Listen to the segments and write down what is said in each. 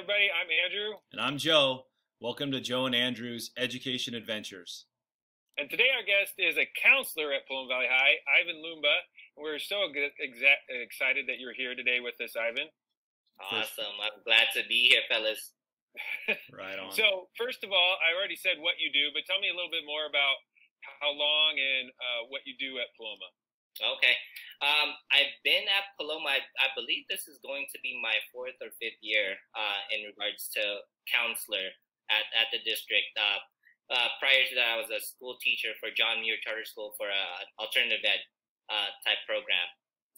everybody. I'm Andrew. And I'm Joe. Welcome to Joe and Andrew's Education Adventures. And today our guest is a counselor at Paloma Valley High, Ivan Lumba. We're so excited that you're here today with us, Ivan. Awesome. I'm glad to be here, fellas. Right on. So, first of all, I already said what you do, but tell me a little bit more about how long and what you do at Paloma. Okay. I've been at Paloma, I believe this is going to be my fourth or fifth year in regards to counselor at the district. Prior to that, I was a school teacher for John Muir Charter School for an alternative ed type program.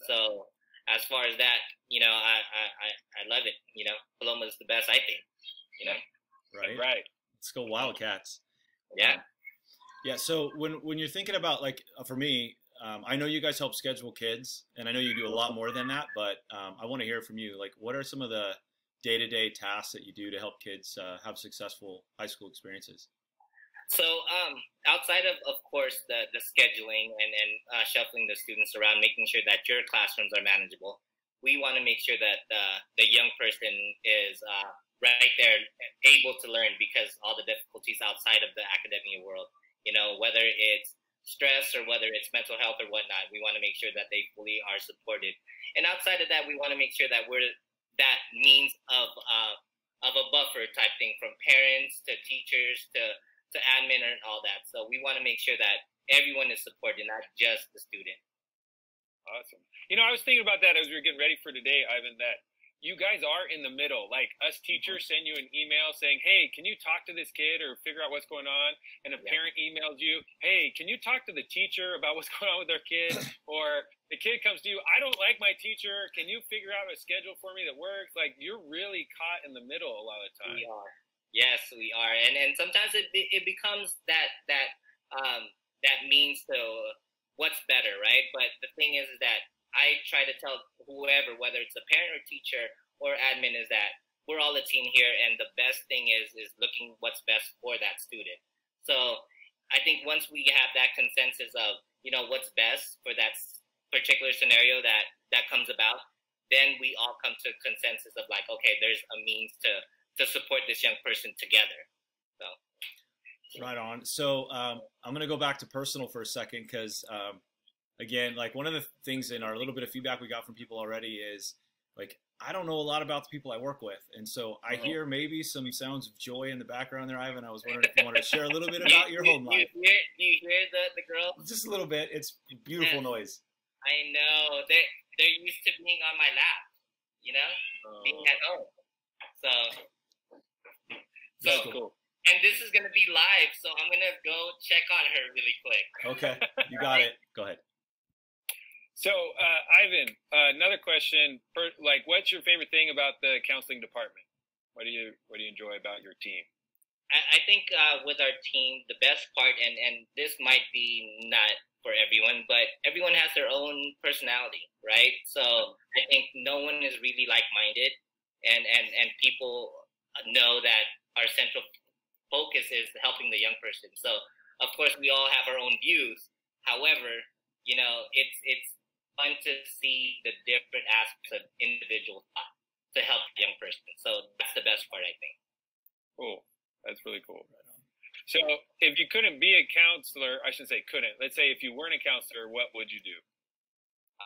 So as far as that, I love it. Paloma is the best, I think. Right. Let's go Wildcats. Yeah. Yeah. So when you're thinking about, like, for me, I know you guys help schedule kids, and I know you do a lot more than that, but I want to hear from you. Like, what are some of the day-to-day tasks that you do to help kids have successful high school experiences? So outside of course, the scheduling and shuffling the students around, making sure that your classrooms are manageable, we want to make sure that the young person is right there, able to learn, because all the difficulties outside of the academia world, whether it's stress or whether it's mental health or whatnot, we want to make sure that they fully are supported. And outside of that, we want to make sure that we're that means of a buffer type thing, from parents to teachers to admin and all that. So we want to make sure that everyone is supported, not just the student. Awesome. I was thinking about that as we were getting ready for today, Ivan, that you guys are in the middle. Like, us teachers send you an email saying, hey, can you talk to this kid or figure out what's going on? And a parent emails you, hey, can you talk to the teacher about what's going on with their kid? Or the kid comes to you, I don't like my teacher. Can you figure out a schedule for me that works? Like, you're really caught in the middle a lot of the time. We are. Yes, we are. And sometimes it becomes that means to what's better, right? But the thing is that I try to tell whoever, whether it's a parent or teacher or admin, is that we're all a team here, and the best thing is looking what's best for that student. So I think once we have that consensus of, what's best for that particular scenario that comes about, then we all come to a consensus of, like, okay, there's a means to support this young person together. So. Right on. So I'm going to go back to personal for a second, because again, like, one of the things in our little bit of feedback we got from people already is, like, I don't know a lot about the people I work with. And so I hear maybe some sounds of joy in the background there, Ivan. I was wondering if you wanted to share a little bit about your home life. Do you hear the girls? Just a little bit. It's beautiful noise. I know. They're used to being on my lap, being at home. So cool. And this is going to be live, so I'm going to go check on her really quick. Okay. You got it. Go ahead. So, Ivan, another question. What's your favorite thing about the counseling department? What do you enjoy about your team? I think with our team, the best part, and this might be not for everyone, but everyone has their own personality, right? So I think no one is really like-minded, and people know that our central focus is helping the young person. So, of course, we all have our own views. However, it's fun to see the different aspects of individuals to help the young person. So that's the best part, I think. Cool. That's really cool. So if you couldn't be a counselor, I shouldn't say couldn't. Let's say if you weren't a counselor, what would you do?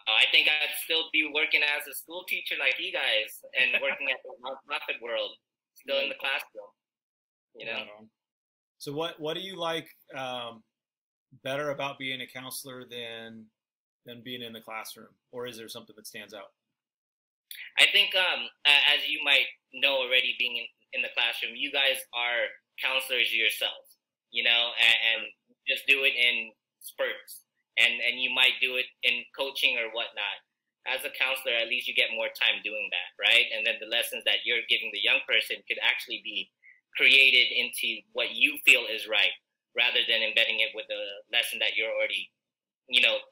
I think I'd still be working as a school teacher like you guys, and working at the nonprofit world, still in the classroom. So what do you like better about being a counselor than being in the classroom, or is there something that stands out? I think as you might know already, being in the classroom, you guys are counselors yourselves, and just do it in spurts, and you might do it in coaching or whatnot. As a counselor, at least you get more time doing that, right? And then the lessons that you're giving the young person could actually be created into what you feel is right, rather than embedding it with the lesson that you're already,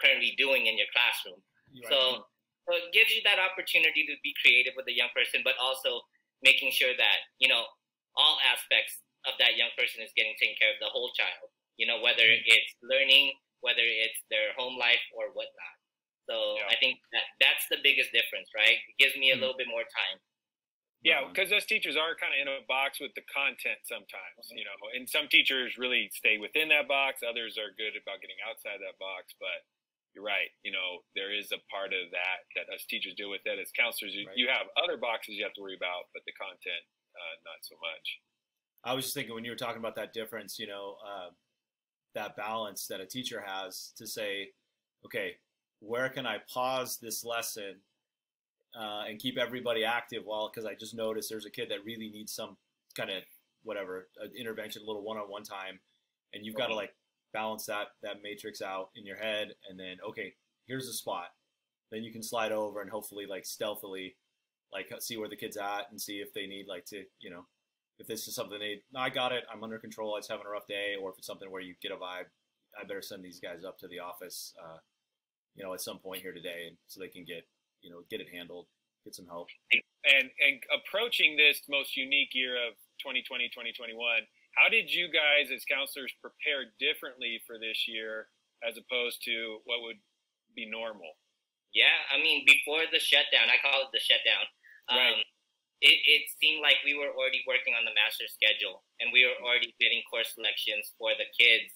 currently doing in your classroom. Right. So it gives you that opportunity to be creative with the young person, but also making sure that, all aspects of that young person is getting taken care of, the whole child, whether it's learning, whether it's their home life or whatnot. So I think that's the biggest difference, right? It gives me a little bit more time. Yeah, because those teachers are kind of in a box with the content sometimes, you know, and some teachers really stay within that box. Others are good about getting outside that box. But you're right, you know, there is a part of that us teachers deal with. That as counselors, you have other boxes you have to worry about, but the content, not so much. I was just thinking when you were talking about that difference, you know, that balance that a teacher has to say, okay, where can I pause this lesson and keep everybody active because I just noticed there's a kid that really needs some kind of intervention, a little one-on-one time, and you've got to like balance that matrix out in your head, and then okay, here's a spot, then you can slide over and hopefully like stealthily like see where the kid's at and see if they need like to, you know, if this is something I got it, I'm under control, I was having a rough day, or if it's something where you get a vibe, I better send these guys up to the office, you know, at some point here today, and so they can get it handled, get some help. And approaching this most unique year of 2020, 2021, how did you guys as counselors prepare differently for this year as opposed to what would be normal? Yeah, I mean, before the shutdown, I call it the shutdown, right. It seemed like we were already working on the master schedule, and we were already getting course selections for the kids.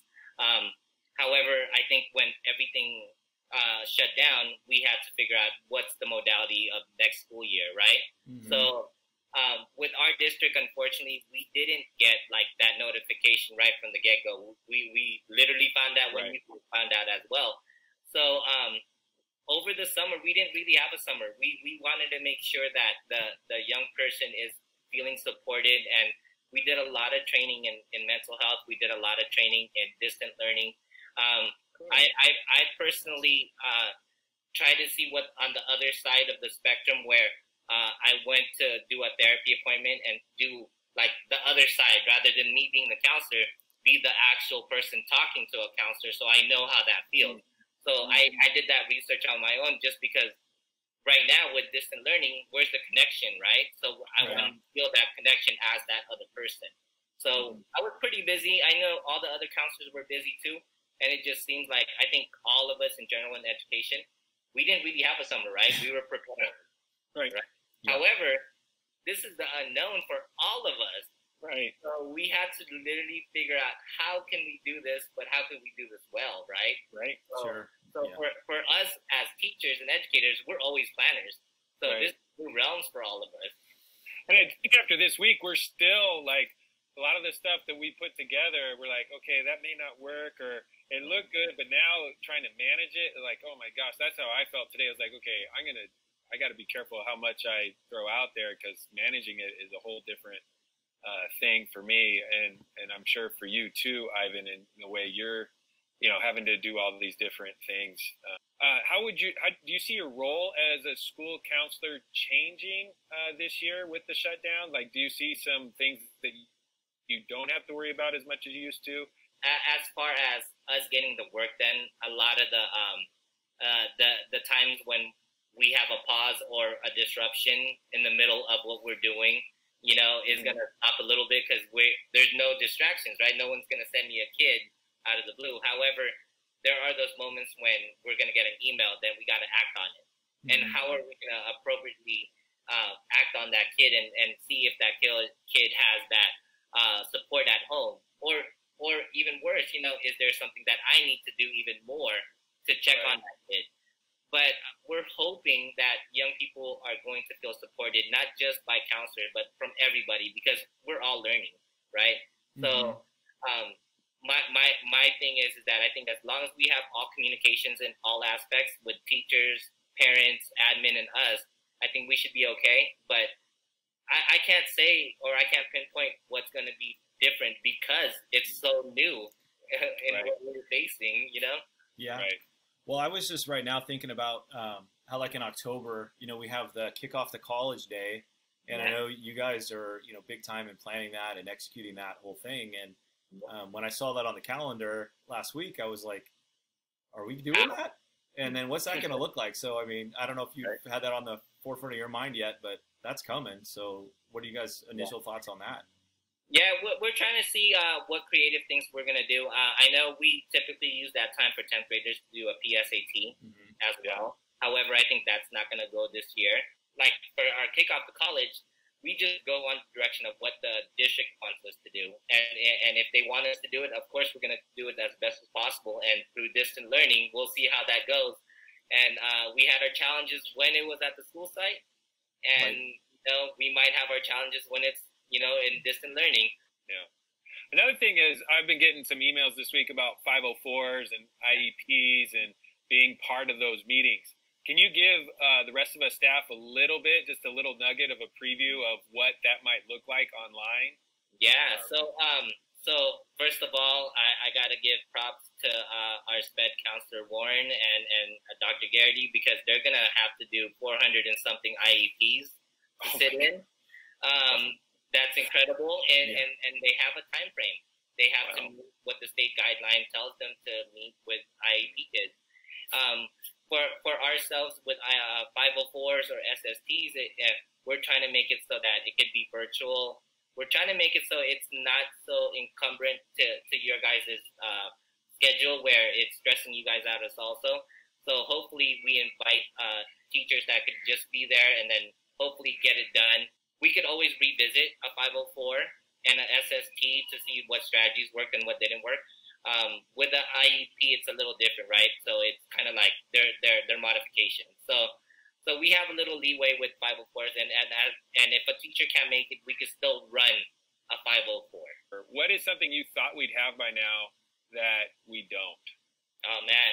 However, I think when everything shut down, we had to figure out what's the modality of next school year, right? Mm-hmm. So with our district, unfortunately, we didn't get like that notification right from the get-go. We literally found out when we found out as well. So over the summer, we didn't really have a summer. We wanted to make sure that the young person is feeling supported, and we did a lot of training in mental health. We did a lot of training in distant learning. I personally tried to see what on the other side of the spectrum, where I went to do a therapy appointment and do like the other side, rather than me being the counselor, be the actual person talking to a counselor, so I know how that feels. So I did that research on my own, just because right now with distant learning, where's the connection, right? So I want to feel that connection as that other person. So I was pretty busy. I know all the other counselors were busy too. And it just seems like, I think all of us in general in education, we didn't really have a summer, right? We were prepared. Right. Yeah. However, this is the unknown for all of us. Right. So we had to literally figure out, how can we do this, but how can we do this well, right? Right. So for us as teachers and educators, we're always planners. So this is new realms for all of us. And I think after this week, we're still like, a lot of the stuff that we put together, we're like, okay, that may not work, or it looked good, but now trying to manage it, like, oh my gosh, that's how I felt today. I was like, okay, I got to be careful how much I throw out there, because managing it is a whole different thing for me, and I'm sure for you too, Ivan, in the way you're, you know, having to do all of these different things. How do you see your role as a school counselor changing this year with the shutdown? Like, do you see some things that you don't have to worry about as much as you used to? As far as us getting the work done, a lot of the times when we have a pause or a disruption in the middle of what we're doing, you know, is going to stop a little bit, because there's no distractions, right? No one's going to send me a kid out of the blue. However, there are those moments when we're going to get an email, then we got to act on it. And how are we going to appropriately act on that kid and see if that kid has that support at home, or even worse, you know, is there something that I need to do even more to check on that kid? But we're hoping that young people are going to feel supported, not just by counselors, but from everybody, because we're all learning, right? So my thing is that I think as long as we have all communications in all aspects with teachers, parents, admin, and us, I think we should be okay. But I can't say, or I can't pinpoint what's going to be different, because it's so new in what we're facing, you know? Yeah. Right. Well, I was just right now thinking about how, like in October, you know, we have the kick off the college day, and I know you guys are, you know, big time in planning that and executing that whole thing. And when I saw that on the calendar last week, I was like, are we doing that? And then what's that going to look like? So, I mean, I don't know if you've had that on the forefront of your mind yet, but that's coming. So what are you guys' initial thoughts on that? Yeah, we're trying to see what creative things we're going to do. I know we typically use that time for 10th graders to do a PSAT as well. However, I think that's not going to go this year. Like for our kickoff to college, we just go on the direction of what the district wants us to do. And if they want us to do it, of course, we're going to do it as best as possible. And through distant learning, we'll see how that goes. And we had our challenges when it was at the school site. And, we might have our challenges when it's, in distant learning. Yeah. Another thing is I've been getting some emails this week about 504s and IEPs and being part of those meetings. Can you give the rest of us staff a little bit, just a little nugget of a preview of what that might look like online? Yeah. So first of all, I got to give props to our SPED counselor Warren and Dr. Garrity, because they're gonna have to do 400 and something IEPs to sit in. That's incredible, and they have a time frame. They have to meet what the state guideline tells them to meet with IEP kids. For ourselves with 504s or SSTs, we're trying to make it so that it could be virtual. We're trying to make it so it's not so encumbrant to your guys' schedule where it's stressing you guys out as also. So hopefully we invite teachers that could just be there and then hopefully get it done. We could always revisit a 504 and an SST to see what strategies worked and what didn't work. With the IEP, it's a little different, right? So it's kind of like their modification. So we have a little leeway with 504s, and if a teacher can't make it, we could still run a 504. What is something you thought we'd have by now that we don't? Oh man,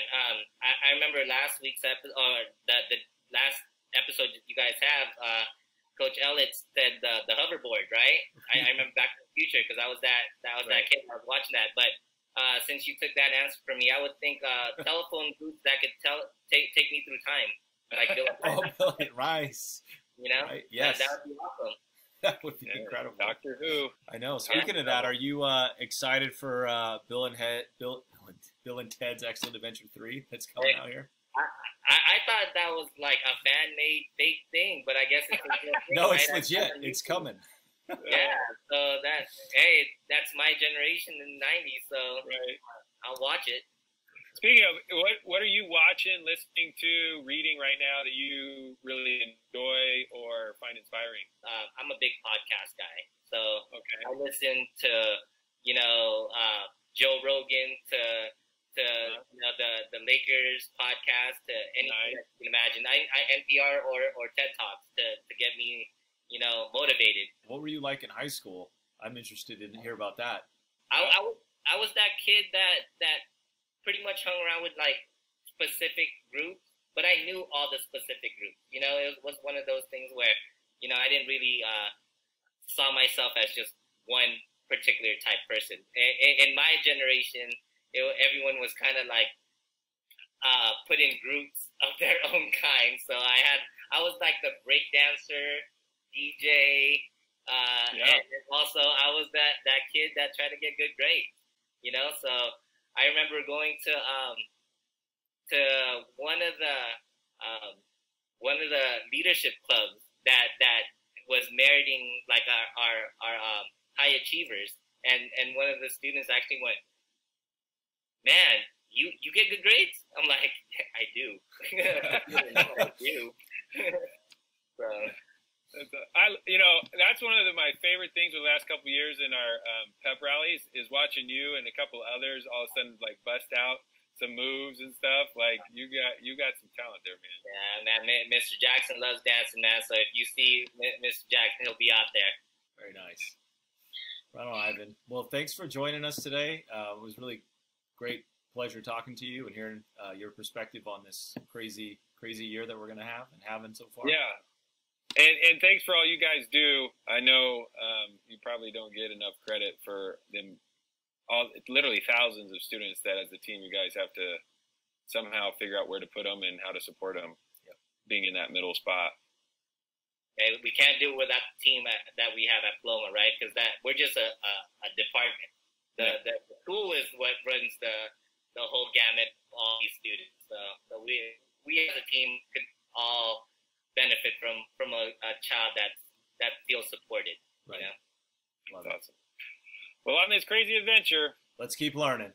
I remember last week's episode, or the last episode that you guys have. Coach Ellett said the hoverboard, right? I remember Back to the Future because I was that kid. I was watching that, but. Since you took that answer from me, I would think telephone booths that could take me through time, like Bill Rice. Right? Yes, that would be awesome. That would be incredible. Doctor Who. I know. Speaking of that, are you excited for Bill and Ted's Excellent Adventure 3 that's coming out here? I thought that was like a fan-made fake thing, but I guess it's a real thing. No, it's legit. It's coming. Yeah, so that's my generation in the 90s, so I'll watch it. Speaking of, what are you watching, listening to, reading right now that you really enjoy or find inspiring? I'm a big podcast guy, so I listen to, Joe Rogan, to the Lakers podcast, to anything that you can imagine. I NPR or TED Talks to get me motivated. What were you like in high school? I'm interested in hear about that. I was that kid that pretty much hung around with like specific groups, but I knew all the specific groups. It was one of those things where I didn't really saw myself as just one particular type person. In my generation, everyone was kind of like put in groups of their own kind. So I was like the break dancer, DJ, and also I was that kid that tried to get good grades, So I remember going to one of the leadership clubs that was meriting like our high achievers, and one of the students actually went, "Man, you get good grades?" I'm like, "I do." I do. So. That's one of my favorite things with the last couple of years in our pep rallies is watching you and a couple of others all of a sudden like bust out some moves and stuff. Like you got some talent there, man. Yeah, man. Mr. Jackson loves dancing, man. So if you see Mr. Jackson, he'll be out there. Very nice. Right on, Ivan. Well, thanks for joining us today. It was really great pleasure talking to you and hearing your perspective on this crazy year that we're going to have and having so far. Yeah. And thanks for all you guys do. I know you probably don't get enough credit for them. Literally thousands of students that as a team you guys have to somehow figure out where to put them and how to support them. Yep. Being in that middle spot. Okay, we can't do it without the team that we have at Paloma, right? Because we're just a department. The school is what runs the whole gamut of all these students. So we as a team could all benefit from a child that feels supported. Right. That's awesome. Well, on this crazy adventure, let's keep learning.